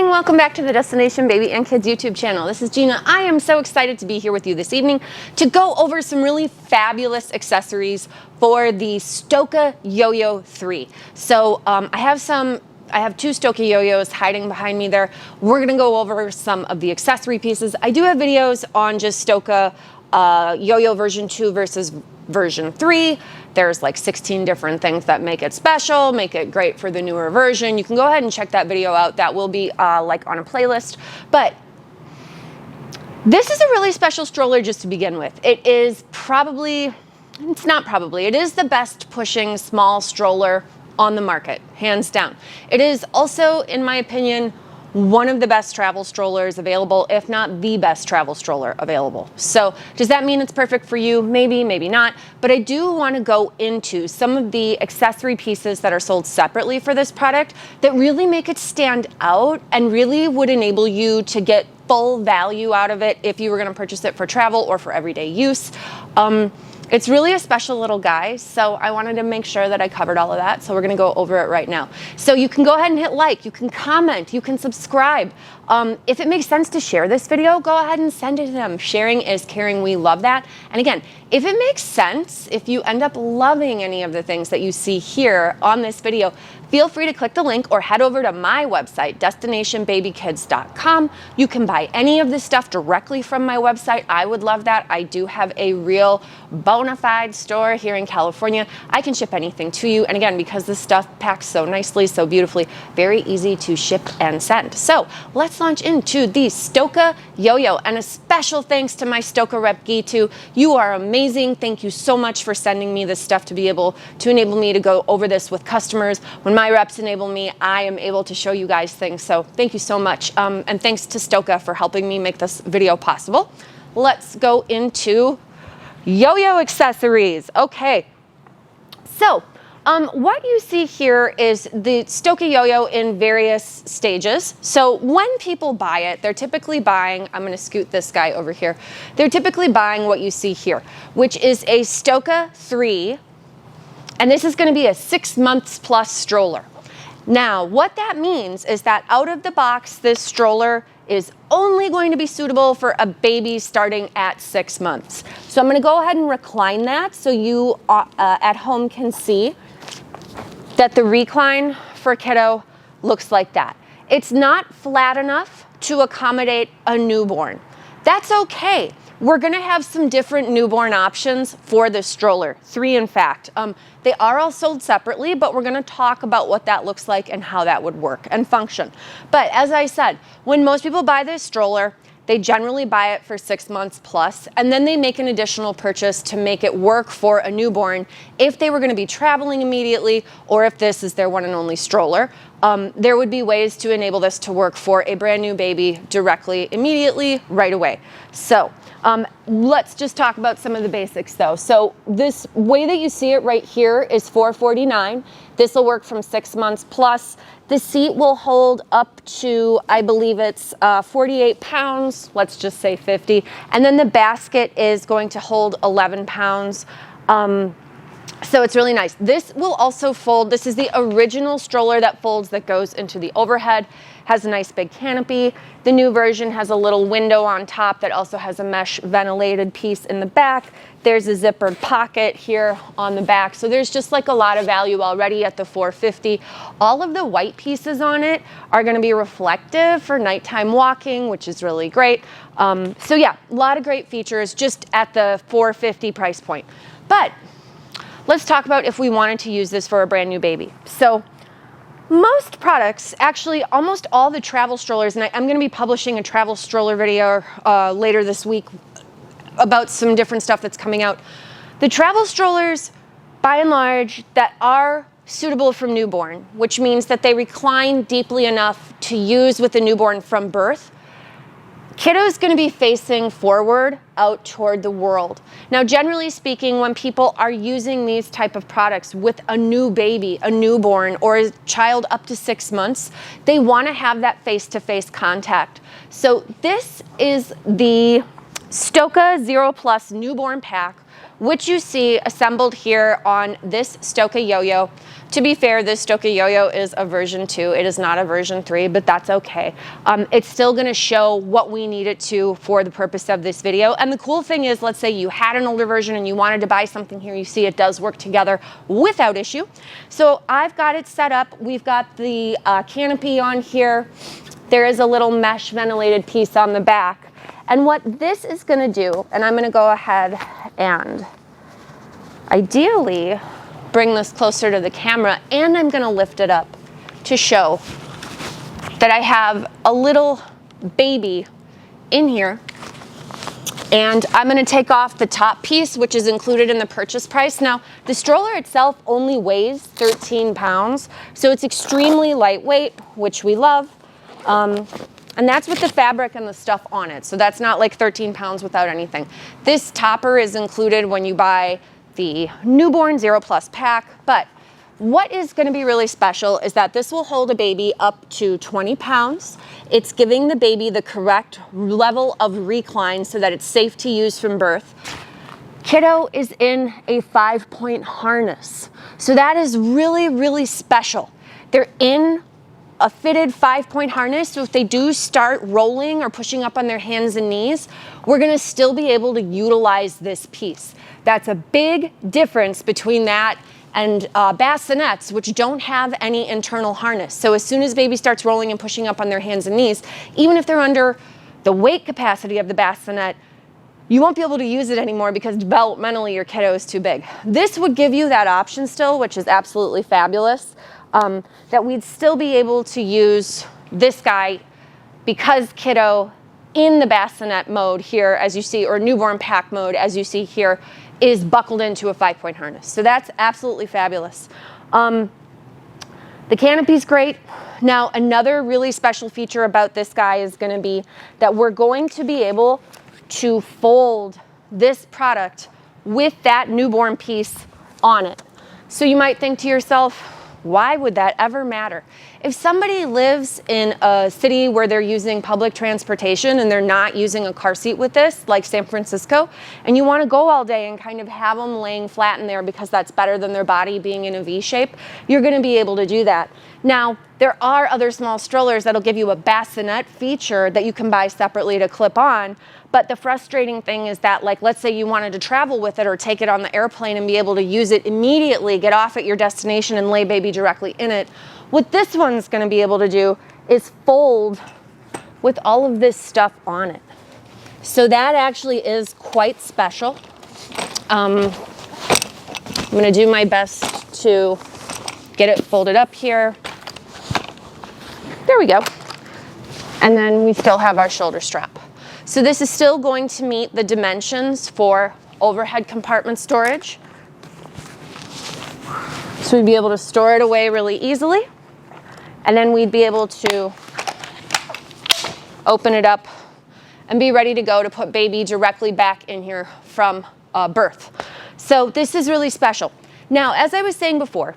morning, welcome back to the Destination Baby and Kids YouTube channel. This is Gina. I am so excited to be here with you this evening to go over some really fabulous accessories for the STOKKE YOYO3. So I have two STOKKE Yo-Yos hiding behind me there. We're gonna go over some of the accessory pieces. I do have videos on just STOKKE Yo-Yo version 2 versus version 3. There's like 16 different things that make it special, make it great for the newer version. You can go ahead and check that video out. That will be like on a playlist. But this is a really special stroller just to begin with. It is probably, it's not probably, it is the best pushing small stroller on the market, hands down. It is also, in my opinion, one of the best travel strollers available, if not the best travel stroller available. So does that mean it's perfect for you? Maybe, maybe not. But I do want to go into some of the accessory pieces that are sold separately for this product that really make it stand out and really would enable you to get full value out of it if you were going to purchase it for travel or for everyday use. It's really a special little guy, so I wanted to make sure that I covered all of that, so we're gonna go over it right now. So you can go ahead and hit like, you can comment, you can subscribe. If it makes sense to share this video, go ahead and send it to them. Sharing is caring, we love that. And again, if it makes sense, if you end up loving any of the things that you see here on this video, feel free to click the link or head over to my website, destinationbabykids.com. You can buy any of this stuff directly from my website. I would love that. I do have a real bona fide store here in California. I can ship anything to you. And again, because this stuff packs so nicely, so beautifully, very easy to ship and send. So let's launch into the STOKKE Yo-Yo. And a special thanks to my STOKKE rep, Gitu. You are amazing. Thank you so much for sending me this stuff to be able to enable me to go over this with customers. When my reps enable me, I am able to show you guys things. So thank you so much. And thanks to STOKKE for helping me make this video possible. Let's go into yo-yo accessories. Okay. So what you see here is the STOKKE Yo-Yo in various stages. So when people buy it, they're typically buying, I'm gonna scoot this guy over here. They're typically buying what you see here, which is a STOKKE 3. And this is going to be a 6 months plus stroller. Now, what that means is that out of the box, this stroller is only going to be suitable for a baby starting at 6 months. So I'm going to go ahead and recline that so you at home can see that the recline for kiddo looks like that. It's not flat enough to accommodate a newborn. That's okay. We're gonna have some different newborn options for this stroller, 3 in fact. They are all sold separately, but we're gonna talk about what that looks like and how that would work and function. But as I said, when most people buy this stroller, they generally buy it for 6 months plus, and then they make an additional purchase to make it work for a newborn if they were gonna be traveling immediately, or if this is their one and only stroller. There would be ways to enable this to work for a brand new baby directly, immediately, right away. So let's just talk about some of the basics though. So this way that you see it right here is $449. This will work from 6 months plus. The seat will hold up to, I believe it's 48 pounds, let's just say 50. And then the basket is going to hold 11 pounds. So it's really nice. This will also fold. This is the original stroller that folds, that goes into the overhead, has a nice big canopy. The new version has a little window on top that also has a mesh ventilated piece in the back. There's a zippered pocket here on the back. So there's just like a lot of value already at the $450. All of the white pieces on it are gonna be reflective for nighttime walking, which is really great. So yeah, a lot of great features just at the $450 price point. But let's talk about if we wanted to use this for a brand new baby. So most products, actually almost all the travel strollers, and I'm going to be publishing a travel stroller video later this week about some different stuff that's coming out. The travel strollers, by and large, that are suitable for newborn, which means that they recline deeply enough to use with a newborn from birth, kiddo's going to be facing forward out toward the world. Now, generally speaking, when people are using these type of products with a new baby, a newborn, or a child up to 6 months, they want to have that face-to-face contact. So this is the STOKKE 0+ Newborn Pack, which you see assembled here on this STOKKE YOYO. To be fair, this STOKKE YOYO is a version 2. It is not a version 3, but that's okay. It's still gonna show what we need it to for the purpose of this video. And the cool thing is, let's say you had an older version and you wanted to buy something here, you see it does work together without issue. So I've got it set up. We've got the canopy on here. There is a little mesh ventilated piece on the back. And what this is gonna do, and I'm gonna go ahead and ideally bring this closer to the camera, and I'm gonna lift it up to show that I have a little baby in here. And I'm gonna take off the top piece, which is included in the purchase price. Now, the stroller itself only weighs 13 pounds, so it's extremely lightweight, which we love. And that's with the fabric and the stuff on it. So that's not like 13 pounds without anything. This topper is included when you buy the newborn 0+ pack, but what is gonna be really special is that this will hold a baby up to 20 pounds. It's giving the baby the correct level of recline so that it's safe to use from birth. Kiddo is in a 5-point harness. So that is really, really special. They're in a fitted 5-point harness, so if they do start rolling or pushing up on their hands and knees, we're gonna still be able to utilize this piece. That's a big difference between that and bassinets, which don't have any internal harness. So as soon as baby starts rolling and pushing up on their hands and knees, even if they're under the weight capacity of the bassinet, you won't be able to use it anymore because developmentally your kiddo is too big. This would give you that option still, which is absolutely fabulous, that we'd still be able to use this guy because kiddo in the bassinet mode here, as you see, or newborn pack mode, as you see here, is buckled into a 5-point harness. So that's absolutely fabulous. The canopy's great. Now, another really special feature about this guy is gonna be that we're going to be able to fold this product with that newborn piece on it. So you might think to yourself, why would that ever matter? If somebody lives in a city where they're using public transportation and they're not using a car seat with this, like San Francisco, and you want to go all day and kind of have them laying flat in there because that's better than their body being in a V shape, you're going to be able to do that. Now, there are other small strollers that'll give you a bassinet feature that you can buy separately to clip on. But the frustrating thing is that, like, let's say you wanted to travel with it or take it on the airplane and be able to use it immediately, get off at your destination and lay baby directly in it. What this one's gonna be able to do is fold with all of this stuff on it. So that actually is quite special. I'm gonna do my best to get it folded up here. There we go. And then we still have our shoulder strap. So this is still going to meet the dimensions for overhead compartment storage. So we'd be able to store it away really easily. And then we'd be able to open it up and be ready to go to put baby directly back in here from birth. So this is really special. Now, as I was saying before,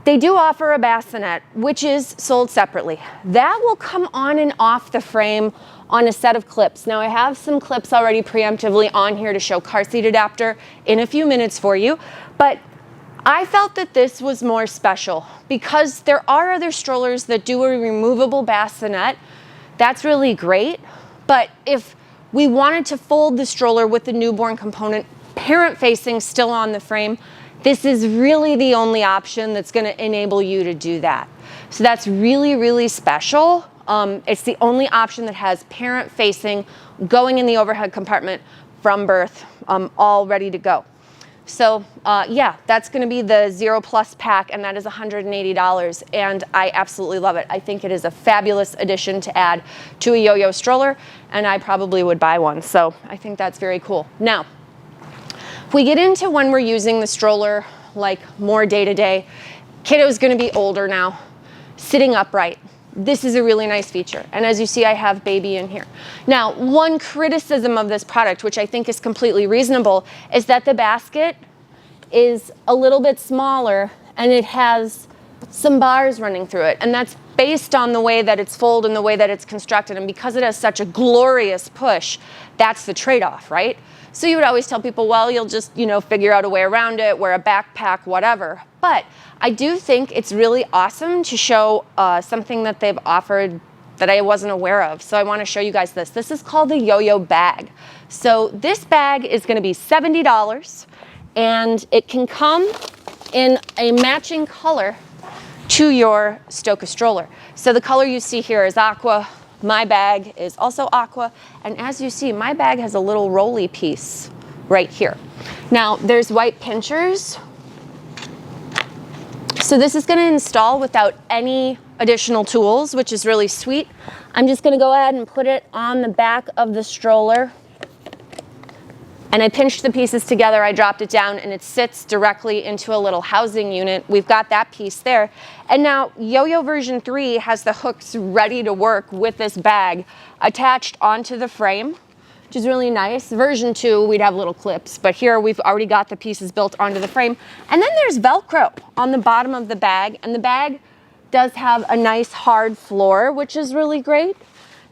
they do offer a bassinet, which is sold separately. That will come on and off the frame on a set of clips. Now, I have some clips already preemptively on here to show car seat adapter in a few minutes for you, but I felt that this was more special because there are other strollers that do a removable bassinet. That's really great, but if we wanted to fold the stroller with the newborn component, parent facing still on the frame, this is really the only option that's gonna enable you to do that. So that's really, really special. It's the only option that has parent facing going in the overhead compartment from birth, all ready to go. So yeah, that's gonna be the 0+ pack, and that is $180, and I absolutely love it. I think it is a fabulous addition to add to a yo-yo stroller, and I probably would buy one, so I think that's very cool. Now, if we get into when we're using the stroller, like more day-to-day, kiddo's gonna be older now, sitting upright. This is a really nice feature. And as you see, I have baby in here. Now, one criticism of this product, which I think is completely reasonable, is that the basket is a little bit smaller and it has some bars running through it. And that's based on the way that it's folded and the way that it's constructed, and because it has such a glorious push, that's the trade-off, right? So you would always tell people, well, you'll just, you know, figure out a way around it, wear a backpack, whatever. But I do think it's really awesome to show something that they've offered that I wasn't aware of. So I want to show you guys this. This is called the YOYO bag. So this bag is going to be $70, and it can come in a matching color to your STOKKE stroller. So the color you see here is aqua. My bag is also aqua, and as you see, my bag has a little rolly piece right here. Now, there's white pinchers. So this is gonna install without any additional tools, which is really sweet. I'm just gonna go ahead and put it on the back of the stroller. And I pinched the pieces together, I dropped it down, and it sits directly into a little housing unit. We've got that piece there. And now YOYO version 3 has the hooks ready to work with this bag attached onto the frame, which is really nice. Version 2, we'd have little clips, but here we've already got the pieces built onto the frame. And then there's Velcro on the bottom of the bag, and the bag does have a nice hard floor, which is really great.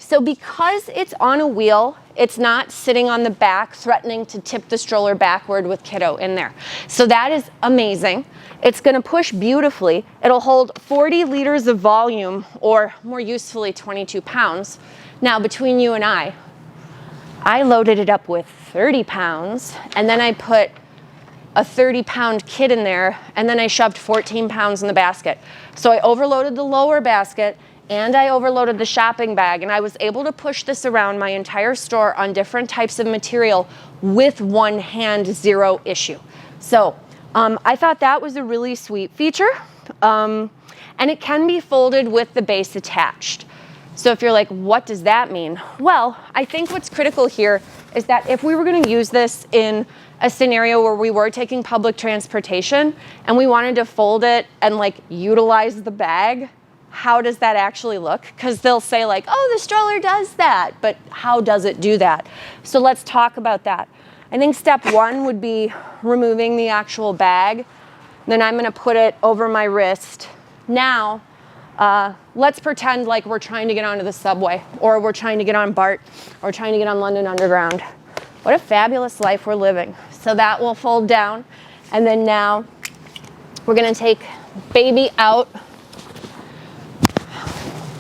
So because it's on a wheel, it's not sitting on the back threatening to tip the stroller backward with kiddo in there. So that is amazing. It's gonna push beautifully. It'll hold 40 liters of volume, or more usefully 22 pounds. Now between you and I loaded it up with 30 pounds, and then I put a 30-pound kid in there, and then I shoved 14 pounds in the basket. So I overloaded the lower basket, and I overloaded the shopping bag, and I was able to push this around my entire store on different types of material with one hand, zero issue. So I thought that was a really sweet feature, and it can be folded with the base attached. So if you're like, what does that mean? Well, I think what's critical here is that if we were gonna use this in a scenario where we were taking public transportation and we wanted to fold it and like utilize the bag, how does that actually look? Because they'll say like, oh, the stroller does that, but how does it do that? So let's talk about that. I think step one would be removing the actual bag. Then I'm gonna put it over my wrist. Now, let's pretend like we're trying to get onto the subway, or we're trying to get on BART, or trying to get on London Underground. What a fabulous life we're living. So that will fold down. And then now we're gonna take baby out.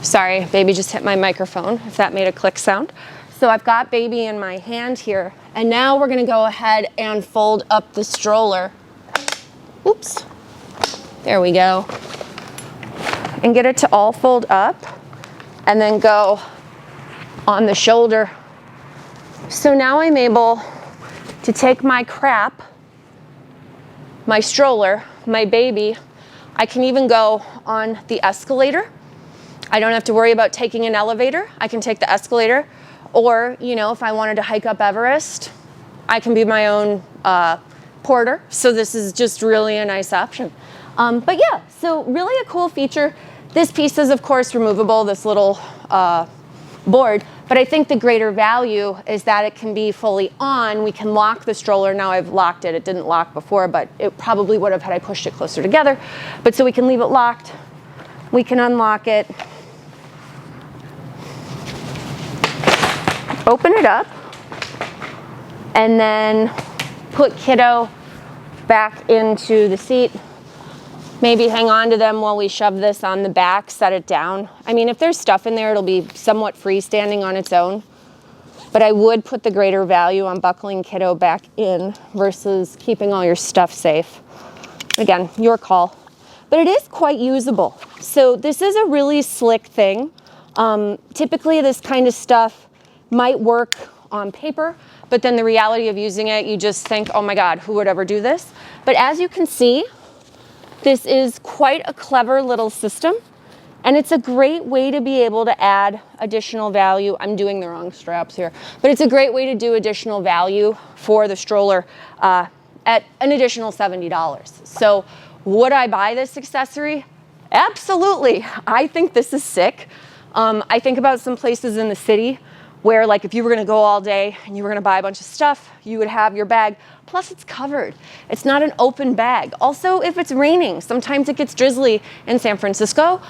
Sorry, baby just hit my microphone, if that made a click sound. So I've got baby in my hand here, and now we're gonna go ahead and fold up the stroller. Oops, there we go. And get it to all fold up, and then go on the shoulder. So now I'm able to take my crap, my stroller, my baby. I can even go on the escalator. I don't have to worry about taking an elevator. I can take the escalator, or, you know, if I wanted to hike up Everest, I can be my own porter. So this is just really a nice option. But yeah, so really a cool feature. This piece is of course removable, this little board, but I think the greater value is that it can be fully on. We can lock the stroller. Now I've locked it. It didn't lock before, but it probably would have had I pushed it closer together. But so we can leave it locked. We can unlock it. Open it up, and then put kiddo back into the seat. Maybe hang on to them while we shove this on the back, set it down. I mean, if there's stuff in there, it'll be somewhat freestanding on its own. But I would put the greater value on buckling kiddo back in versus keeping all your stuff safe. Again, your call. But it is quite usable. So this is a really slick thing. Typically this kind of stuff might work on paper, but then the reality of using it, you just think, oh my God, who would ever do this? But as you can see, this is quite a clever little system, and it's a great way to be able to add additional value. I'm doing the wrong straps here, but it's a great way to do additional value for the stroller at an additional $70. So would I buy this accessory? Absolutely. I think this is sick. I think about some places in the city where like if you were gonna go all day and you were gonna buy a bunch of stuff, you would have your bag, plus it's covered. It's not an open bag. Also, if it's raining, sometimes it gets drizzly in San Francisco,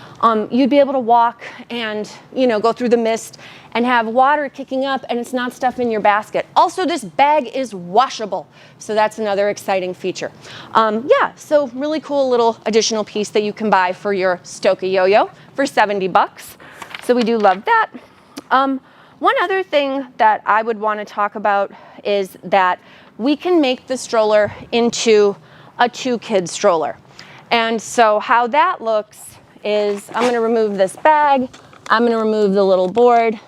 you'd be able to walk and, you know, go through the mist and have water kicking up and it's not stuff in your basket. Also, this bag is washable, so that's another exciting feature. Yeah, so really cool little additional piece that you can buy for your STOKKE Yo-Yo for 70 bucks. So we do love that. One other thing that I would want to talk about is that we can make the stroller into a 2-kid stroller. And so how that looks is I'm going to remove this bag, I'm going to remove the little board,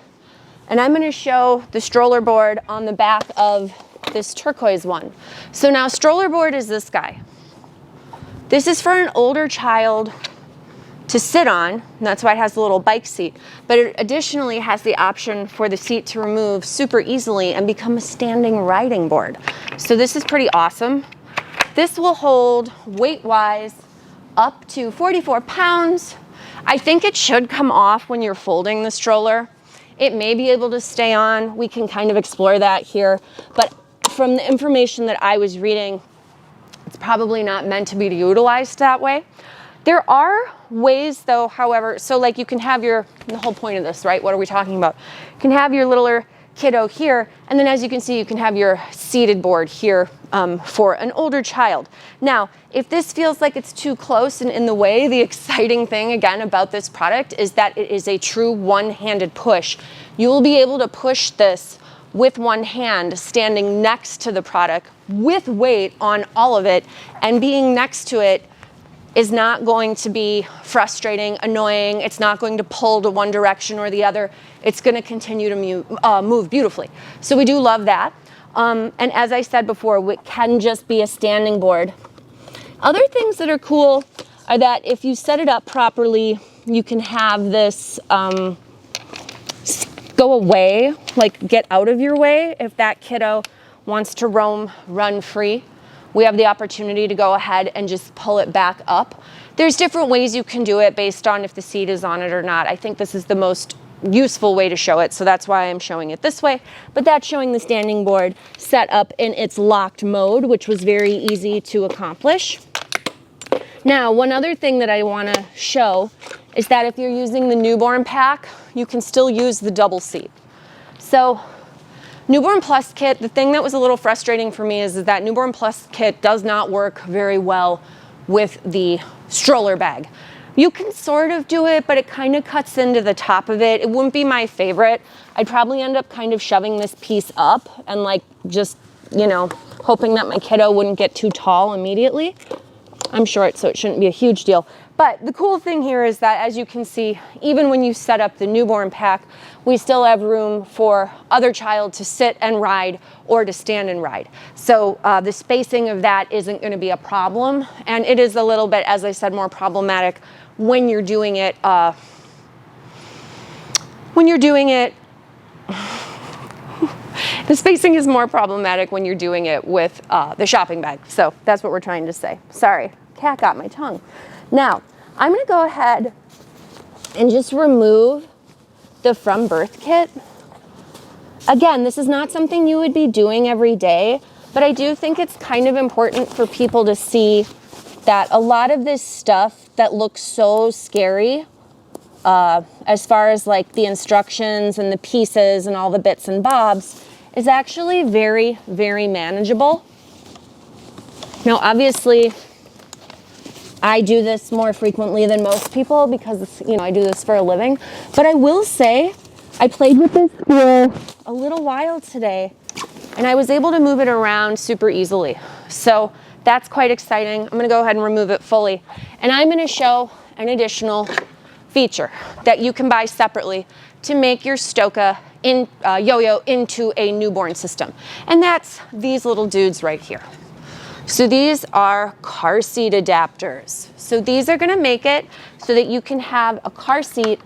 and I'm going to show the stroller board on the back of this turquoise one. So now stroller board is this guy. This is for an older child to sit on, and that's why it has a little bike seat, but it additionally has the option for the seat to remove super easily and become a standing riding board. So this is pretty awesome. This will hold, weight-wise, up to 44 pounds. I think it should come off when you're folding the stroller. It may be able to stay on. We can kind of explore that here, but from the information that I was reading, it's probably not meant to be utilized that way. There are ways though, however, so like you can have the whole point of this, right? What are we talking about? You can have your littler kiddo here, and then as you can see, you can have your seated board here for an older child. Now, if this feels like it's too close and in the way, the exciting thing again about this product is that it is a true one-handed push. You will be able to push this with one hand, standing next to the product with weight on all of it, and being next to it is not going to be frustrating, annoying. It's not going to pull to one direction or the other. It's going to continue to move beautifully. So we do love that. And as I said before, it can just be a standing board. Other things that are cool are that if you set it up properly, you can have this go away, like get out of your way if that kiddo wants to roam, run free. We have the opportunity to go ahead and just pull it back up. There's different ways you can do it based on if the seat is on it or not. I think this is the most useful way to show it, so that's why I'm showing it this way. But that's showing the standing board set up in its locked mode, which was very easy to accomplish. Now, one other thing that I want to show is that if you're using the newborn pack, you can still use the double seat. So Newborn Plus kit, the thing that was a little frustrating for me is that Newborn Plus kit does not work very well with the stroller bag. You can sort of do it, but it kind of cuts into the top of it. It wouldn't be my favorite. I'd probably end up kind of shoving this piece up and like just, you know, hoping that my kiddo wouldn't get too tall immediately. I'm short, so it shouldn't be a huge deal. But the cool thing here is that, as you can see, even when you set up the newborn pack, we still have room for other child to sit and ride or to stand and ride. So the spacing of that isn't going to be a problem. And it is a little bit, as I said, more problematic when you're doing it. The spacing is more problematic when you're doing it with the shopping bag. So that's what we're trying to say. Sorry, cat got my tongue. Now, I'm going to go ahead and just remove the From Birth kit. Again, this is not something you would be doing every day, but I do think it's kind of important for people to see that a lot of this stuff that looks so scary, as far as like the instructions and the pieces and all the bits and bobs, is actually very, very manageable. Now, obviously, I do this more frequently than most people because, you know, I do this for a living. But I will say, I played with this for a little while today, and I was able to move it around super easily. So that's quite exciting. I'm going to go ahead and remove it fully. And I'm going to show an additional feature that you can buy separately to make your STOKKE Yo-Yo into a newborn system. And that's these little dudes right here. So these are car seat adapters. So these are going to make it so that you can have a car seat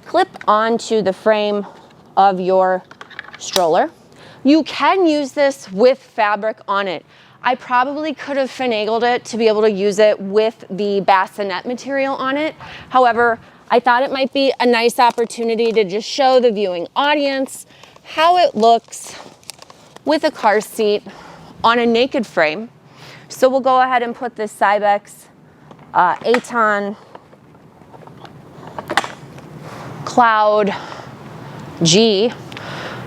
clip onto the frame of your stroller. You can use this with fabric on it. I probably could have finagled it to be able to use it with the bassinet material on it. However, I thought it might be a nice opportunity to just show the viewing audience how it looks with a car seat on a naked frame. So we'll go ahead and put this Cybex Aton Cloud G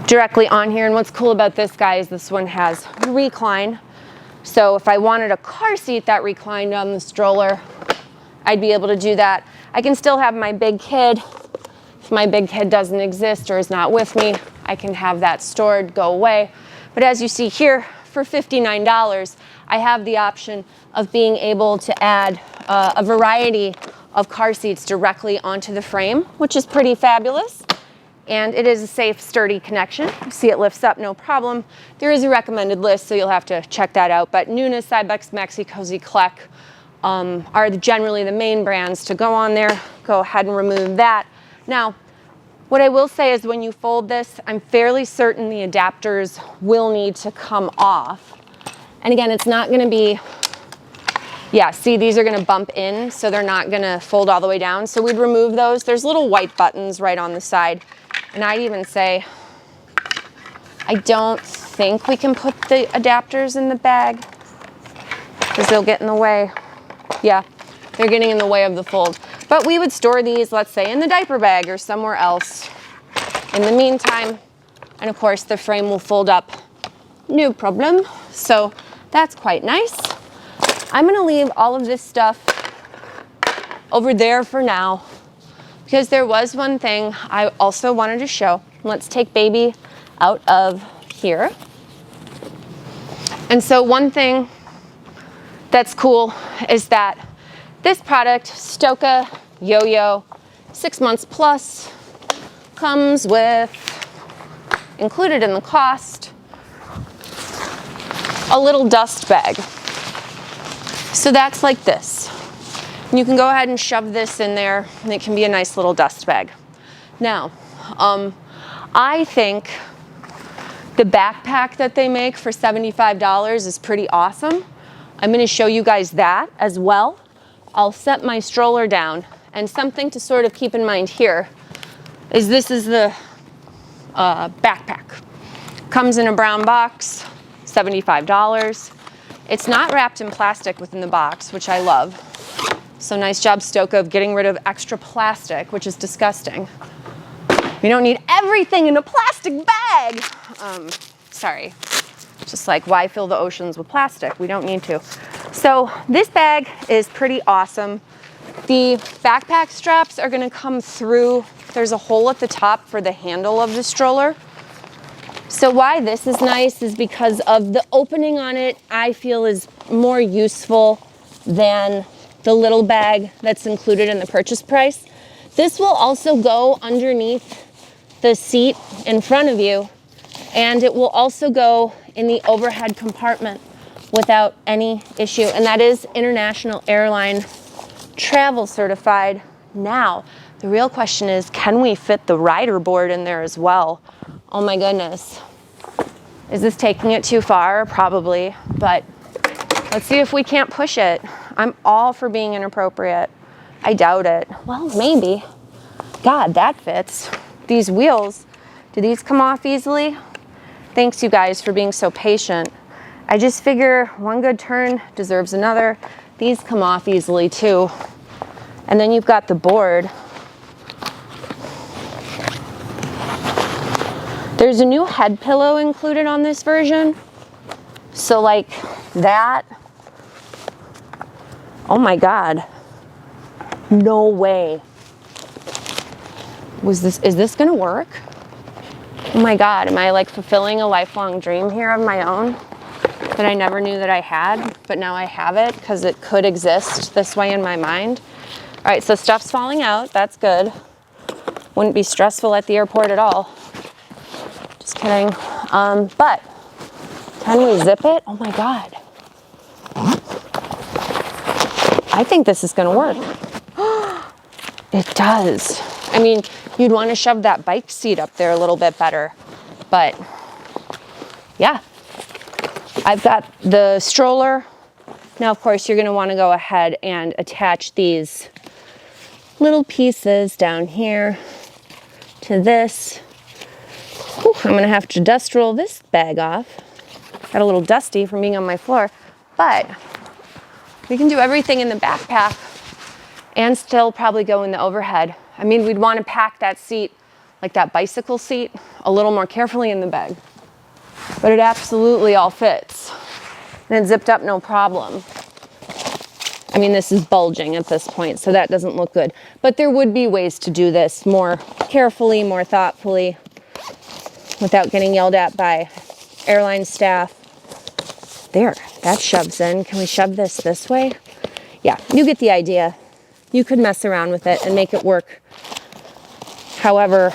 directly on here. And what's cool about this, guy, is this one has recline. So if I wanted a car seat that reclined on the stroller, I'd be able to do that. I can still have my big kid. If my big kid doesn't exist or is not with me, I can have that stored, go away. But as you see here, for $59, I have the option of being able to add a variety of car seats directly onto the frame, which is pretty fabulous. And it is a safe, sturdy connection. You see it lifts up, no problem. There is a recommended list, so you'll have to check that out. But Nuna, Cybex, Maxi, Cozy, Kleck are generally the main brands to go on there. Go ahead and remove that. Now, what I will say is when you fold this, I'm fairly certain the adapters will need to come off. And again, it's not gonna be, yeah, see, these are gonna bump in, so they're not gonna fold all the way down. So we'd remove those. There's little white buttons right on the side. And I'd even say, I don't think we can put the adapters in the bag because they'll get in the way. Yeah, they're getting in the way of the fold. But we would store these, let's say, in the diaper bag or somewhere else in the meantime. And of course, the frame will fold up, no problem. So that's quite nice. I'm gonna leave all of this stuff over there for now because there was one thing I also wanted to show. Let's take baby out of here. And so one thing that's cool is that this product, STOKKE YOYO 6 months plus, comes with, included in the cost, a little dust bag. So that's like this. And you can go ahead and shove this in there and it can be a nice little dust bag. Now, I think the backpack that they make for $75 is pretty awesome. I'm going to show you guys that as well. I'll set my stroller down, and something to sort of keep in mind here is this is the backpack. Comes in a brown box, $75. It's not wrapped in plastic within the box, which I love. So nice job, STOKKE, of getting rid of extra plastic, which is disgusting. We don't need everything in a plastic bag. Sorry. Just like, why fill the oceans with plastic? We don't need to. So this bag is pretty awesome. The backpack straps are gonna come through. There's a hole at the top for the handle of the stroller. So why this is nice is because of the opening on it, I feel is more useful than the little bag that's included in the purchase price. This will also go underneath the seat in front of you, and it will also go in the overhead compartment without any issue. And that is international airline travel certified. Now, the real question is, can we fit the rider board in there as well? Oh my goodness. Is this taking it too far? Probably, but let's see if we can't push it. I'm all for being inappropriate. I doubt it. Well, maybe. God, that fits. These wheels, do these come off easily? Thanks you guys for being so patient. I just figure one good turn deserves another. These come off easily too. And then you've got the board. There's a new head pillow included on this version. So like that. Oh my God. No way. Is this gonna work? Oh my God, am I like fulfilling a lifelong dream here of my own that I never knew that I had, but now I have it because it could exist this way in my mind. All right, so stuff's falling out, that's good. Wouldn't be stressful at the airport at all. Just kidding. But can we zip it? Oh my God. I think this is gonna work. It does. I mean, you'd want to shove that bike seat up there a little bit better, but yeah. I've got the stroller. Now, of course, you're going to want to go ahead and attach these little pieces down here to this. Whew, I'm gonna have to dust roll this bag off. Got a little dusty from being on my floor, but we can do everything in the backpack and still probably go in the overhead. I mean, we'd want to pack that seat, like that bicycle seat, a little more carefully in the bag. But it absolutely all fits. And it's zipped up no problem. I mean, this is bulging at this point, so that doesn't look good. But there would be ways to do this more carefully, more thoughtfully, without getting yelled at by airline staff. There, that shoves in. Can we shove this way? Yeah, you get the idea. You could mess around with it and make it work however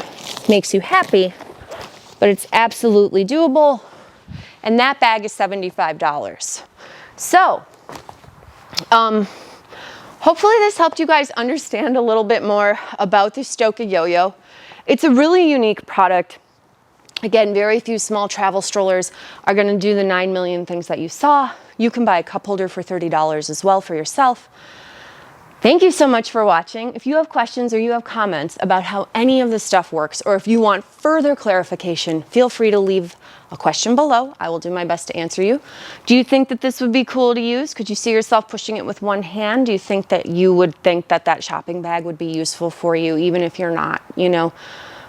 makes you happy, but it's absolutely doable. And that bag is $75. So, hopefully this helped you guys understand a little bit more about the STOKKE Yo-Yo. It's a really unique product. Again, very few small travel strollers are going to do the 9 million things that you saw. You can buy a cup holder for $30 as well for yourself. Thank you so much for watching. If you have questions or you have comments about how any of this stuff works, or if you want further clarification, feel free to leave a question below. I will do my best to answer you. Do you think that this would be cool to use? Could you see yourself pushing it with one hand? Do you think that you would think that that shopping bag would be useful for you, even if you're not, you know,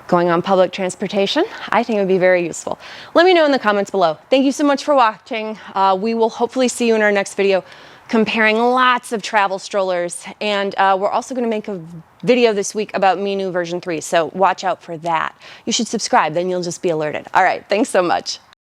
going on public transportation? I think it would be very useful. Let me know in the comments below. Thank you so much for watching. We will hopefully see you in our next video, comparing lots of travel strollers. And we're also going to make a video this week about Minu version 3, so watch out for that. You should subscribe, then you'll just be alerted. All right, thanks so much.